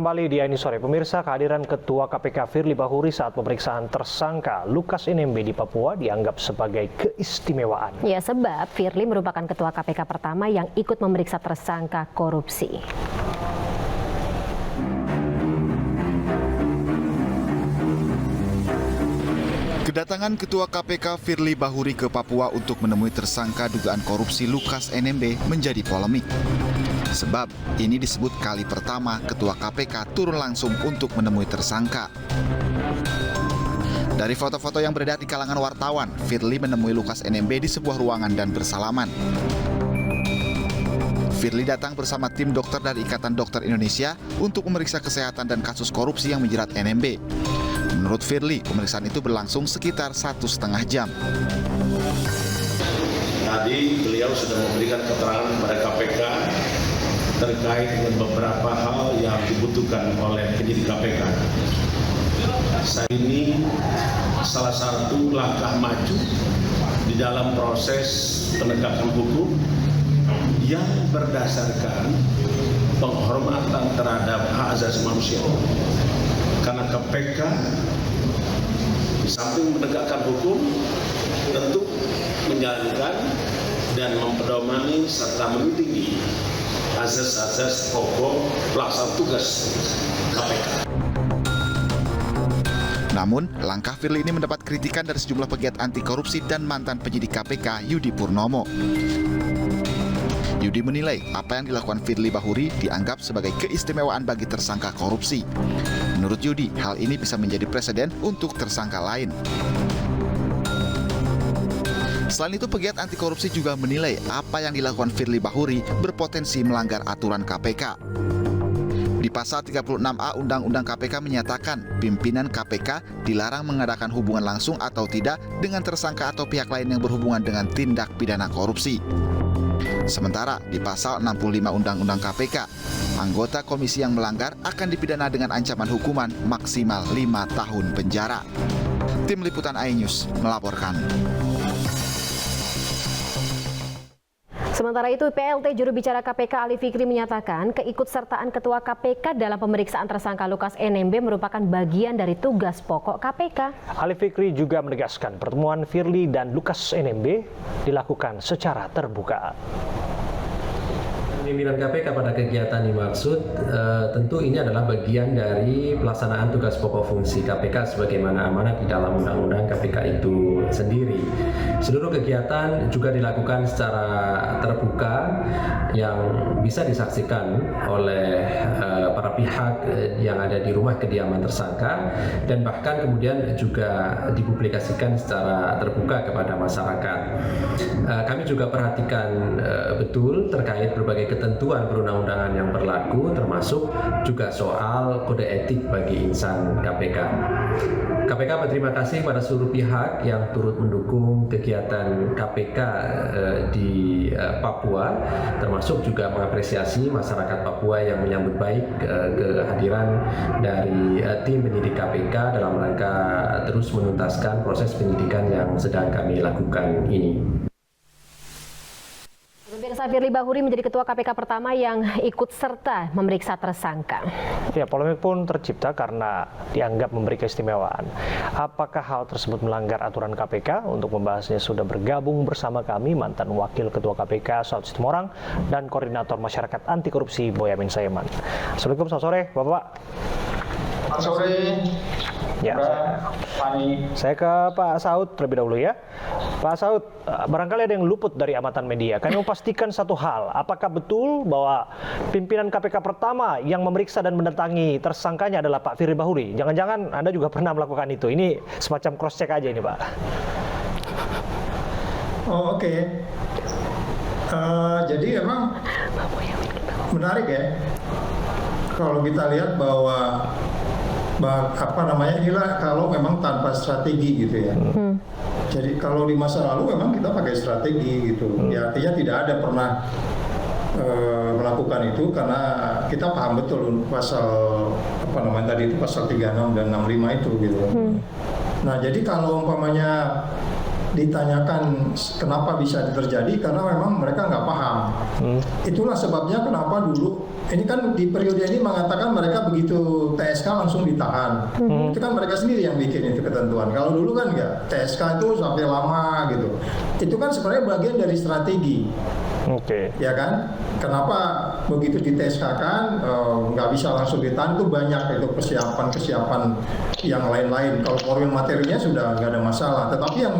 kembali di Ini Sore. Pemirsa, kehadiran Ketua KPK Firly Bahuri saat pemeriksaan tersangka Lukas NMB di Papua dianggap sebagai keistimewaan. Ya, sebab Firly merupakan Ketua KPK pertama yang ikut memeriksa tersangka korupsi. Kedatangan Ketua KPK Firly Bahuri ke Papua untuk menemui tersangka dugaan korupsi Lukas NMB menjadi polemik. Sebab ini disebut kali pertama Ketua KPK turun langsung untuk menemui tersangka. Dari foto-foto yang beredar di kalangan wartawan, Firly menemui Lukas NMB di sebuah ruangan dan bersalaman. Firly datang bersama tim dokter dari Ikatan Dokter Indonesia untuk memeriksa kesehatan dan kasus korupsi yang menjerat NMB. Menurut Firly, pemeriksaan itu berlangsung sekitar 1,5 jam. Tadi beliau sudah memberikan keterangan kepada KPK terkait dengan beberapa hal yang dibutuhkan oleh penyidik KPK. Saat ini salah satu langkah maju di dalam proses penegakan hukum yang berdasarkan penghormatan terhadap hak asasi manusia. Karena KPK di samping menegakkan hukum tentu menjalankan dan mempedomani serta menindingi azas-azas pokok pelaksana tugas KPK. Namun, langkah Firly ini mendapat kritikan dari sejumlah pegiat anti korupsi dan mantan penyidik KPK Yudi Purnomo. Yudi menilai apa yang dilakukan Firly Bahuri dianggap sebagai keistimewaan bagi tersangka korupsi. Menurut Yudi, hal ini bisa menjadi presiden untuk tersangka lain. Selain itu, pegiat anti korupsi juga menilai apa yang dilakukan Firly Bahuri berpotensi melanggar aturan KPK. Di pasal 36A Undang-Undang KPK menyatakan pimpinan KPK dilarang mengadakan hubungan langsung atau tidak dengan tersangka atau pihak lain yang berhubungan dengan tindak pidana korupsi. Sementara di pasal 65 Undang-Undang KPK, anggota komisi yang melanggar akan dipidana dengan ancaman hukuman maksimal 5 tahun penjara. Tim Liputan iNews melaporkan. Sementara itu, PLT juru bicara KPK Ali Fikri menyatakan keikutsertaan Ketua KPK dalam pemeriksaan tersangka Lukas NMB merupakan bagian dari tugas pokok KPK. Ali Fikri juga menegaskan pertemuan Firly dan Lukas NMB dilakukan secara terbuka. Pimpinan KPK pada kegiatan dimaksud tentu ini adalah bagian dari pelaksanaan tugas pokok fungsi KPK sebagaimana amanat di dalam Undang-Undang KPK itu sendiri. Seluruh kegiatan juga dilakukan secara terbuka yang bisa disaksikan oleh para pihak yang ada di rumah kediaman tersangka dan bahkan kemudian juga dipublikasikan secara terbuka kepada masyarakat. Kami juga perhatikan betul terkait berbagai ketentuan perundang-undangan yang berlaku, termasuk juga soal kode etik bagi insan KPK. KPK berterima kasih pada seluruh pihak yang turut mendukung kegiatan KPK di Papua, termasuk juga mengapresiasi masyarakat Papua yang menyambut baik kehadiran dari tim penyidik KPK dalam rangka terus menuntaskan proses penyidikan yang sedang kami lakukan ini. Pemirsa, Firly Bahuri menjadi Ketua KPK pertama yang ikut serta memeriksa tersangka. Ya, polemik pun tercipta karena dianggap memberi keistimewaan. Apakah hal tersebut melanggar aturan KPK? Untuk membahasnya sudah bergabung bersama kami mantan Wakil Ketua KPK Saud Situmorang dan Koordinator Masyarakat Anti Korupsi Boyamin Saiman. Assalamualaikum, selamat sore Bapak. Selamat sore. Ya, saya ke Pak Saud terlebih dahulu ya. Pak Saud, barangkali ada yang luput dari amatan media. Kami mau pastikan satu hal, apakah betul bahwa pimpinan KPK pertama yang memeriksa dan mendatangi tersangkanya adalah Pak Firly Bahuri? Jangan-jangan Anda juga pernah melakukan itu. Ini semacam cross check aja ini, Pak. Oh, oke. Jadi emang menarik ya. Kalau kita lihat bahwa inilah kalau memang tanpa strategi gitu ya. Jadi kalau di masa lalu memang kita pakai strategi gitu. Ya artinya tidak ada pernah melakukan itu karena kita paham betul pasal tadi itu pasal 36 dan 65 itu gitu. Nah, jadi kalau umpamanya ditanyakan kenapa bisa terjadi, karena memang mereka nggak paham. Itulah sebabnya kenapa dulu, ini kan di periode ini mengatakan mereka begitu TSK langsung ditahan. Itu kan mereka sendiri yang bikin itu ketentuan. Kalau dulu kan nggak, TSK itu sampai lama gitu. Itu kan sebenarnya bagian dari strategi. Ya kan? Kenapa begitu di TSK-kan nggak bisa langsung ditahan, itu banyak itu persiapan yang lain-lain. Kalau moral materinya sudah nggak ada masalah. Tetapi yang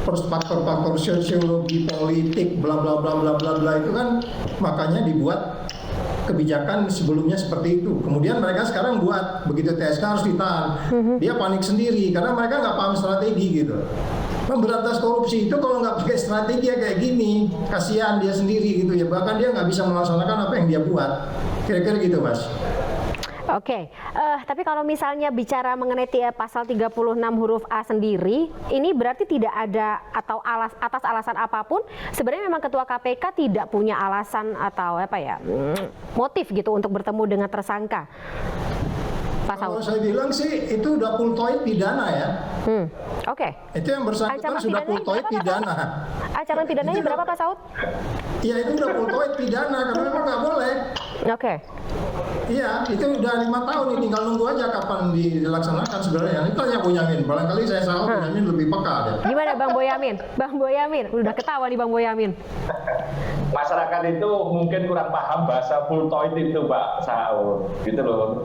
faktor-faktor sosiologi, politik, bla bla bla bla bla bla itu kan makanya dibuat kebijakan sebelumnya seperti itu. Kemudian mereka sekarang buat begitu TSK harus ditahan. Dia panik sendiri karena mereka nggak paham strategi gitu. Memberantas korupsi itu kalau nggak pakai strategi ya kayak gini, kasihan dia sendiri gitu ya. Bahkan dia nggak bisa melaksanakan apa yang dia buat. Kira-kira gitu, Mas. Oke, tapi kalau misalnya bicara mengenai pasal 36 huruf A sendiri, ini berarti tidak ada atau atas alasan apapun, sebenarnya memang Ketua KPK tidak punya alasan atau motif gitu untuk bertemu dengan tersangka. Kalau saya bilang sih itu udah pultoid pidana ya. Oke. Itu yang bersangkutan sudah pultoid pidana. Ancaman pidananya berapa Pak Saud? Iya itu udah pultoid pidana karena memang nggak boleh. Oke. Iya, itu udah 5 tahun nih, tinggal nunggu aja kapan dilaksanakan sebenarnya. Itu tanya Boyamin, barangkali saya salah, Boyamin lebih peka deh. Gimana Bang Boyamin? Bang Boyamin, udah ketawa nih Bang Boyamin. Masyarakat itu mungkin kurang paham bahasa pultoid itu Pak Saud, gitu loh.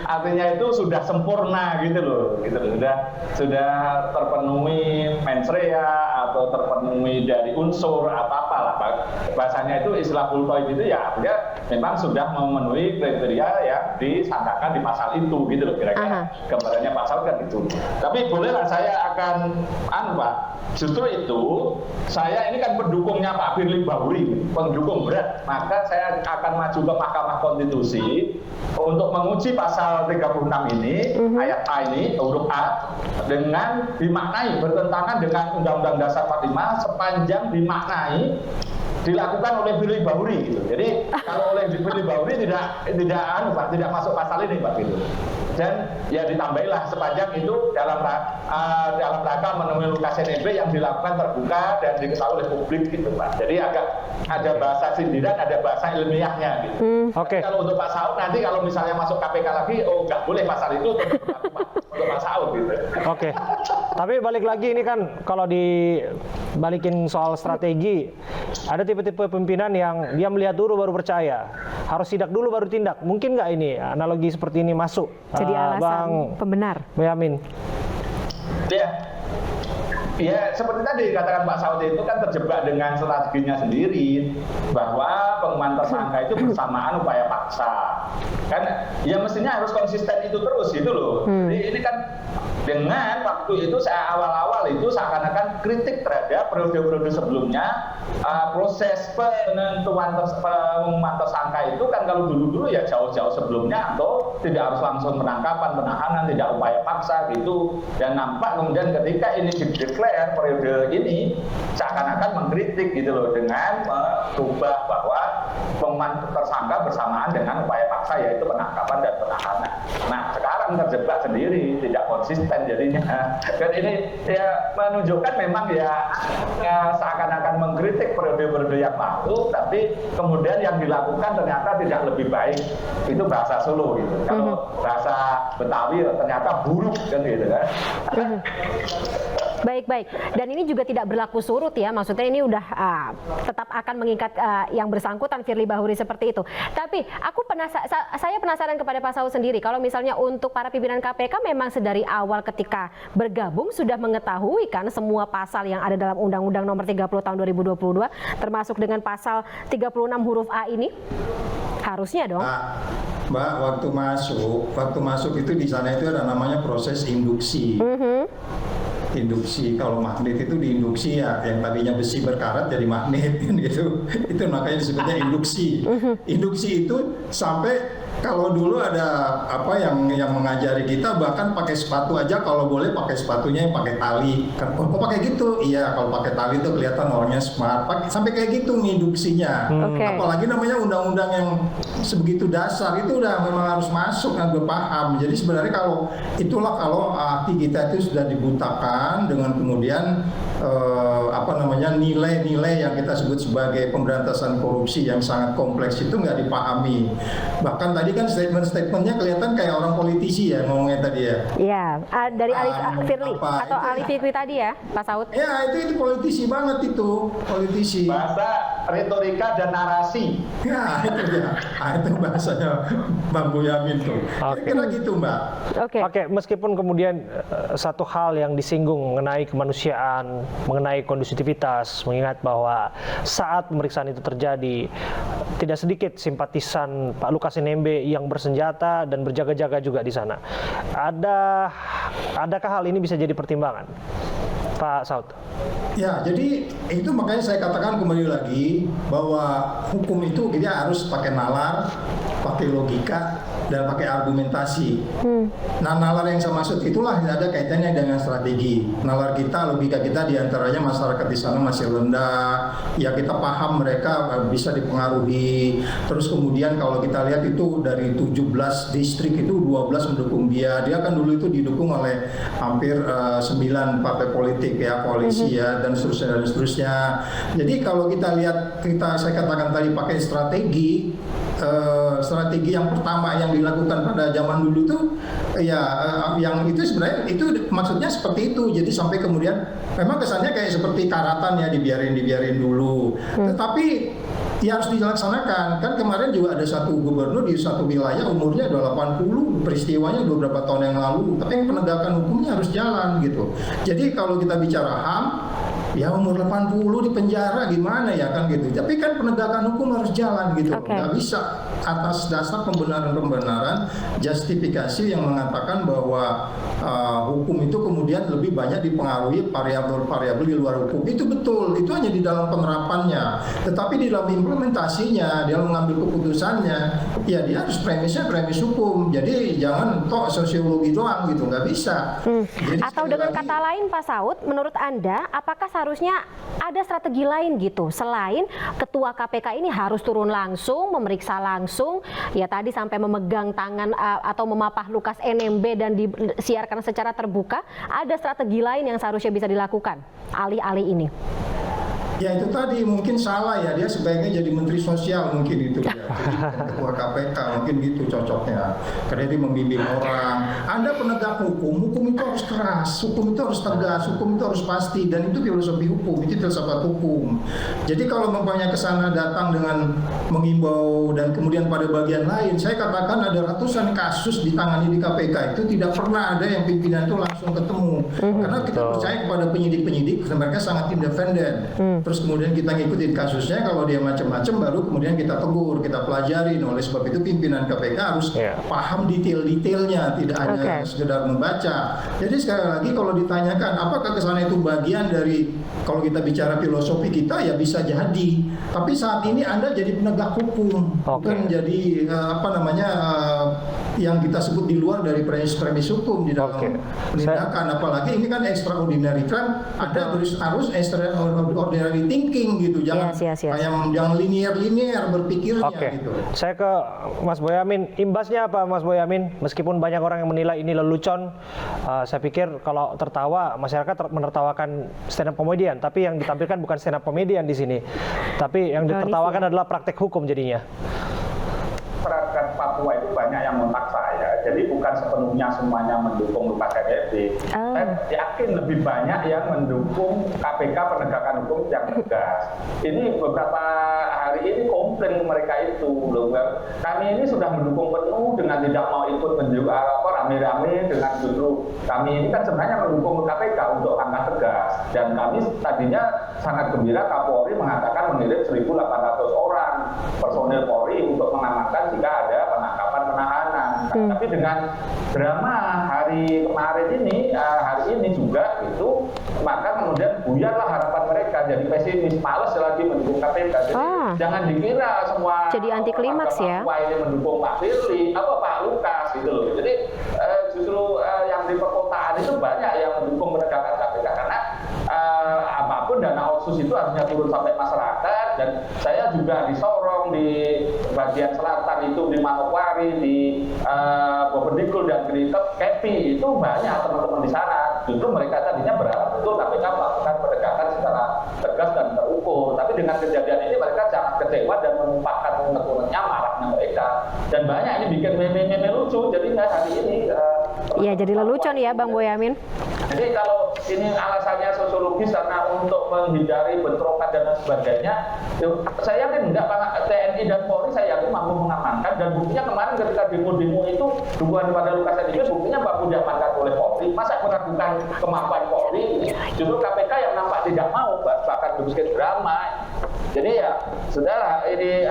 Artinya itu sudah sempurna gitu loh. Sudah terpenuhi mens rea atau terpenuhi dari unsur apa-apa lah. Bahasanya itu istilah pultoid itu ya artinya memang sudah memenuhi kriteria yang disangkakan di pasal itu gitu loh, kira-kira gambarannya Pak Saud kan itu. Tapi bolehlah saya akan Pak, justru itu saya ini kan pendukungnya Pak Firly Bahuri, pendukung berat, maka saya akan maju ke Mahkamah Konstitusi untuk menguji pasal 36 ini, ayat A ini, huruf A, dengan dimaknai bertentangan dengan Undang-Undang Dasar 45 sepanjang dimaknai dilakukan oleh Firly Bahuri gitu. Jadi kalau oleh Firly Bahuri tidak masuk pasal ini Pak gitu. Dan ya ditambahilah sepanjang itu dalam rangka menemui Lukas NMB yang dilakukan terbuka dan diketahui oleh publik gitu Pak. Jadi agak ada bahasa sindiran, ada bahasa ilmiahnya gitu. Kalau untuk Pak Saud nanti kalau misalnya masuk KPK lagi, nggak boleh pasal itu untuk Pak Saud gitu. Tapi balik lagi ini kan kalau dibalikin soal strategi, ada tipe-tipe pimpinan yang dia melihat dulu baru percaya, harus sidak dulu baru tindak. Mungkin nggak ini analogi seperti ini masuk? Jadi alasan Bang pembenar. Boyamin. Ya, seperti tadi katakan Pak Saud itu kan terjebak dengan strateginya sendiri bahwa pengumuman tersangka itu bersamaan upaya paksa. Kan ya mestinya harus konsisten itu terus gitu loh. Jadi ini kan dengan waktu itu saya awal-awal itu seakan-akan kritik terhadap periode-periode sebelumnya, proses penentuan pengumuman tersangka itu kan kalau dulu-dulu ya jauh-jauh sebelumnya atau tidak harus langsung penangkapan, penahanan, tidak upaya paksa gitu. Dan nampak kemudian ketika ini dideklar periode ini seakan-akan mengkritik gitu loh dengan merubah bahwa pengumuman tersangka bersamaan dengan upaya paksa yaitu penangkapan dan penahanan. Nah sekarang terjebak sendiri, tidak konsisten jadinya. Dan ini ya menunjukkan memang ya seakan-akan mengkritik periode-periode yang lalu, tapi kemudian yang dilakukan ternyata tidak lebih baik. Itu bahasa Solo gitu. Kalau bahasa Betawi ternyata buruk kan gitu kan. Baik. Dan ini juga tidak berlaku surut ya, maksudnya ini udah tetap akan mengikat yang bersangkutan Firly Bahuri seperti itu. Tapi saya penasaran kepada Pak Saud sendiri, kalau misalnya untuk para pimpinan KPK memang sedari awal ketika bergabung sudah mengetahui kan semua pasal yang ada dalam Undang-Undang Nomor 30 Tahun 2022, termasuk dengan pasal 36 huruf A ini? Harusnya dong. Mbak, waktu masuk itu di sana itu ada namanya proses induksi. Induksi, kalau magnet itu diinduksi ya, yang tadinya besi berkarat jadi magnet gitu. Itu makanya disebutnya induksi. Induksi itu sampai kalau dulu ada apa yang mengajari kita bahkan pakai sepatu aja kalau boleh pakai sepatunya yang pakai tali. Kan kok pakai gitu? Iya, kalau pakai tali itu kelihatan orangnya smart. Sampai kayak gitu induksinya. Apalagi namanya undang-undang yang sebegitu dasar itu udah memang harus masuk dan berpaham. Jadi sebenarnya kalau hati kita itu sudah dibutakan dengan kemudian nilai-nilai yang kita sebut sebagai pemberantasan korupsi yang sangat kompleks itu nggak dipahami. Bahkan tadi kan statement-statementnya kelihatan kayak orang politisi ya ngomongnya tadi ya. Iya, dari Ali Firly atau Ali Fikri tadi ya, Pak Saud. Ya itu politisi banget itu, politisi. Bahasa retorika dan narasi. Ya itu dia. Itu bahasanya Bang Boyamin tuh. Kira-kira gitu Mbak. Oke, meskipun kemudian satu hal yang disinggung mengenai kemanusiaan, mengenai kondusitivitas, mengingat bahwa saat pemeriksaan itu terjadi tidak sedikit simpatisan Pak Lukas NMB yang bersenjata dan berjaga-jaga juga di sana. Adakah hal ini bisa jadi pertimbangan, Pak Saud? Ya, jadi itu makanya saya katakan kembali lagi bahwa hukum itu kita harus pakai nalar, pakai logika, dan pakai argumentasi. Nah, nalar yang saya maksud itulah ada kaitannya dengan strategi. Nalar kita, logika kita diantaranya masyarakat di sana masih rendah, ya kita paham mereka bisa dipengaruhi. Terus kemudian kalau kita lihat itu dari 17 distrik itu 12 mendukung dia. Dia kan dulu itu didukung oleh hampir 9 partai politik ya, koalisi ya, dan seterusnya. Jadi kalau kita lihat, saya katakan tadi pakai strategi yang pertama yang dilakukan pada zaman dulu itu yang itu sebenarnya itu maksudnya seperti itu. Jadi sampai kemudian memang kesannya kayak seperti karatan ya, dibiarin dulu. Tetapi ya harus dilaksanakan. Kan kemarin juga ada satu gubernur di satu wilayah umurnya udah 80, peristiwanya beberapa tahun yang lalu, tapi penegakan hukumnya harus jalan gitu. Jadi kalau kita bicara HAM, ya umur 80 di penjara gimana ya kan gitu. Tapi kan penegakan hukum harus jalan gitu. Nggak bisa atas dasar pembenaran justifikasi yang mengatakan bahwa hukum itu kemudian lebih banyak dipengaruhi variabel-variabel di luar hukum. Itu betul, itu hanya di dalam penerapannya. Tetapi di dalam implementasinya, dia mengambil keputusannya, ya dia harus premis hukum. Jadi jangan sosiologi doang gitu, nggak bisa. Jadi, atau dengan kata lain Pak Saud, menurut Anda apakah seharusnya ada strategi lain gitu selain ketua KPK ini harus turun langsung, memeriksa langsung, ya tadi sampai memegang tangan atau memapah Lukas NMB dan disiarkan secara terbuka, ada strategi lain yang seharusnya bisa dilakukan alih-alih ini? Ya itu tadi mungkin salah ya, dia sebaiknya jadi menteri sosial mungkin itu ya. Jadi ketua KPK mungkin gitu cocoknya. Karena dia membimbing orang. Anda penegak hukum itu harus keras, hukum itu harus tegas, hukum itu harus pasti, dan itu filosofi hukum, itu filsafat hukum. Jadi kalau mempunyai kesana datang dengan mengimbau dan kemudian pada bagian lain, saya katakan ada ratusan kasus ditangani di KPK itu tidak pernah ada yang pimpinan itu langsung ketemu. Karena kita percaya kepada penyidik-penyidik, mereka sangat independen. Terus kemudian kita ngikutin kasusnya, kalau dia macam-macam baru kemudian kita tegur, kita pelajarin. Oleh sebab itu pimpinan KPK harus paham detail-detailnya, tidak hanya sekedar membaca. Jadi sekali lagi kalau ditanyakan apakah kesana itu bagian dari, kalau kita bicara filosofi kita ya bisa jadi. Tapi saat ini Anda jadi penegak hukum, bukan jadi yang kita sebut di luar dari premis hukum di dalam penindakan. Apalagi ini kan extraordinary crime, Anda harus extraordinary thinking gitu, jangan jangan linear berpikirnya gitu. Saya ke Mas Boyamin, imbasnya apa Mas Boyamin? Meskipun banyak orang yang menilai ini lelucon, saya pikir kalau tertawa masyarakat menertawakan stand up komedian, tapi yang ditampilkan bukan stand up komedian di sini, tapi yang ditertawakan adalah praktek hukum jadinya. Masyarakat Papua itu banyak yang mentak saya, jadi bukan sepenuhnya semuanya mendukung Lukas NMB. Saya yakin lebih banyak yang mendukung KPK penegakan hukum yang tegas. Ini beberapa hari ini komplain mereka itu, loh, kami ini sudah mendukung penuh dengan tidak mau ikut rame-rame, dengan justru kami ini kan sebenarnya mendukung KPK untuk langkah tegas. Dan kami tadinya sangat gembira Kapolri mengatakan mengirim 1.800 orang personil Polri untuk mengamankan jika ada penangkapan penahanan. Tapi dengan drama hari kemarin ini, hari ini juga itu, maka kemudian buyarlah harapan mereka, jadi pesimis, males lagi mendukung KPK. Jadi jangan dikira semua jadi anti klimaks ya. Ini mendukung Pak Firly atau Pak Lukas gitu loh. Jadi justru yang di perkotaan itu banyak yang mendukung penegakan KPK karena apapun dana otsus itu harusnya turun sampai masyarakat, dan saya juga disorong Serpong, di bagian selatan itu di Manokwari, di Bovendigul dan Kepi itu banyak teman-teman di sana. Justru mereka tadinya berharap betul KPK melakukan penegakan secara tegas dan terukur. Tapi dengan kejadian ini mereka sangat kecewa dan menumpahkan unek-uneknya, marahnya mereka. Dan banyak ini bikin meme-meme lucu. Jadi hari ini Iya, jadi lelucon ya Bang Boyamin. jadi kalau ini alasannya sosiologis karena untuk menghindari bentrokan dan lain sebagainya, saya yakin enggak, Pak, TNI dan Polri saya yakin mampu mengamankan. Dan buktinya kemarin ketika demo-demo itu dukungan kepada Lukas NMB, buktinya mampu diamankan oleh Polri. Masa meragukan kemampuan Polri? Justru KPK yang nampak tidak mau, bahkan bikin drama. Jadi ya, saudara, ini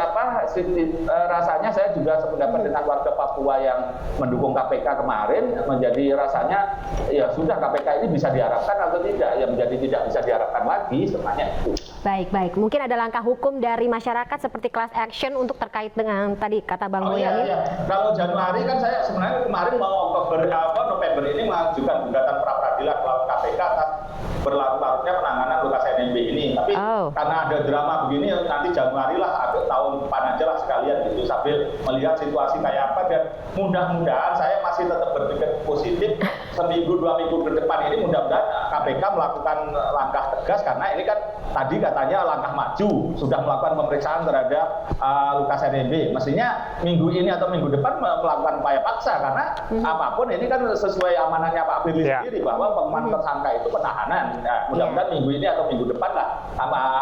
rasanya saya juga sependapat dengan warga Papua yang mendukung KPK kemarin, menjadi rasanya ya sudah KPK ini bisa diharapkan atau tidak, ya menjadi tidak bisa diharapkan lagi sebenarnya itu. Baik. Mungkin ada langkah hukum dari masyarakat seperti class action untuk terkait dengan tadi kata Bang Boyamin. Iya. Kalau Januari kan saya sebenarnya kemarin mau November ini mengajukan gugatan pra peradilan melawan KPK atas berlarut-larutnya penanganan Lukas NMB ini. Tapi karena ada drama begini, nanti Januari lah, atau tahun depan aja lah sekalian gitu, sambil melihat situasi kayak apa. Dan mudah-mudahan saya masih tetap berpikir positif, seminggu 2 minggu ke depan ini mudah-mudahan KPK melakukan langkah tegas, karena ini kan tadi katanya langkah maju, sudah melakukan pemeriksaan terhadap Lukas NMB. Mestinya minggu ini atau minggu depan melakukan upaya paksa, karena apapun ini kan sesuai amanahnya Pak Firly sendiri, bahwa pengumuman tersangka itu penahanan. Nah, mudah-mudahan minggu ini atau minggu depan lah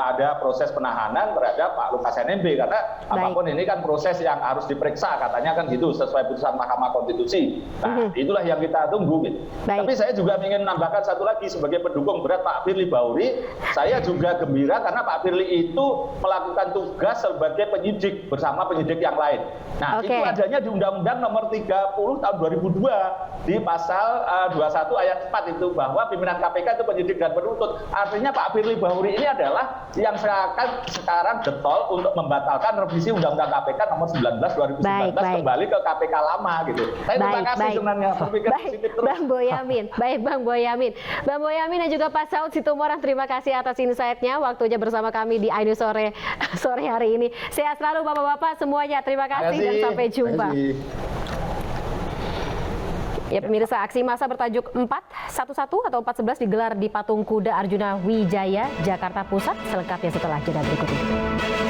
ada proses penahanan terhadap Pak Lukas NMB, karena apapun ini kan proses yang harus diperiksa, katanya kan gitu, sesuai putusan Mahkamah Konstitusi. Nah, itulah yang kita tunggu gitu. Tapi saya juga ingin menambahkan satu lagi, sebagai pendukung berat Pak Firly Bahuri, saya juga gembira karena Pak Firly itu melakukan tugas sebagai penyidik bersama penyidik yang lain. Nah, itu adanya di Undang-Undang Nomor 30 tahun 2002 di pasal 21 ayat 4 itu, bahwa pimpinan KPK itu penyidik dan penuntut. Artinya Pak Firly Bahuri ini adalah yang sekarang getol untuk membatalkan revisi Undang-Undang KPK Nomor 19 2019 kembali ke KPK lama gitu. Saya terima kasih sebenarnya berpikir positif terus. Bang Boyamin. Baik Bang Boyamin. Bang Boyamin dan juga Pak Saud Situmorang, terima kasih atas insight-nya, waktunya bersama kami di iNews sore hari ini. Sehat selalu Bapak-bapak semuanya. Terima kasih dan sampai jumpa. Ya pemirsa, aksi massa bertajuk 411 atau 411 digelar di Patung Kuda Arjuna Wijaya, Jakarta Pusat. Selengkapnya setelah jeda berikut ini.